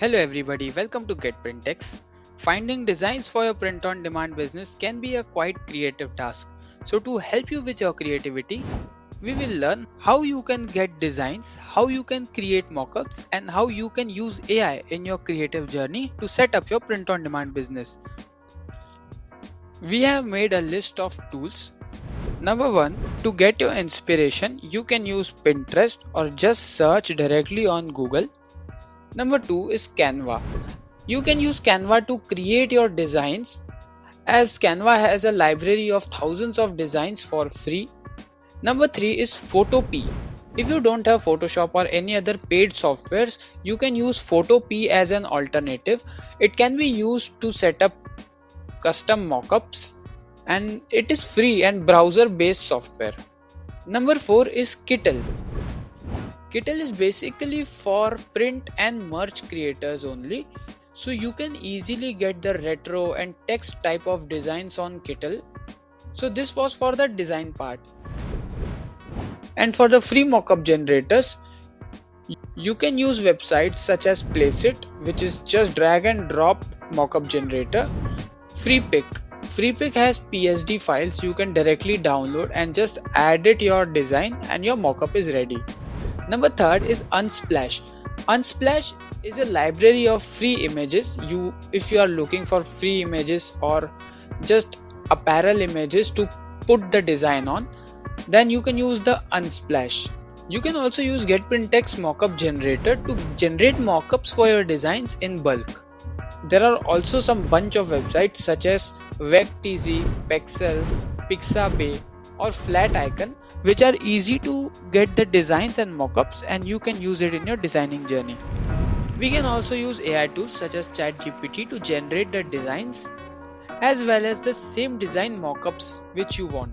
Hello everybody, welcome to Getprintx. Finding designs for your print-on-demand business can be a quite creative task. So to help you with your creativity, we will learn how you can get designs, how you can create mockups, and how you can use AI in your creative journey to set up your print-on-demand business. We have made a list of tools. Number 1, to get your inspiration, you can use Pinterest or just search directly on Google. Number 2 is Canva. You can use Canva to create your designs, as Canva has a library of thousands of designs for free. Number 3 is Photopea. If you don't have Photoshop or any other paid softwares, you can use Photopea as an alternative. It can be used to set up custom mockups and it is free and browser based software. Number 4 is Kittl. Kittl is basically for print and merch creators only. So you can easily get the retro and text type of designs on Kittl. So this was for the design part. And for the free mockup generators, you can use websites such as Placeit, which is just drag and drop mockup generator. Freepik has PSD files you can directly download and just add it your design and your mockup is ready. Number 3 is Unsplash. Unsplash is a library of free images. If you are looking for free images or just apparel images to put the design on, then you can use the Unsplash. You can also use Getprintx mockup generator to generate mockups for your designs in bulk. There are also some bunch of websites such as Webtz, Pexels, Pixabay or Flat Icon, which are easy to get the designs and mockups, and you can use it in your designing journey. We can also use AI tools such as ChatGPT to generate the designs as well as the same design mockups which you want.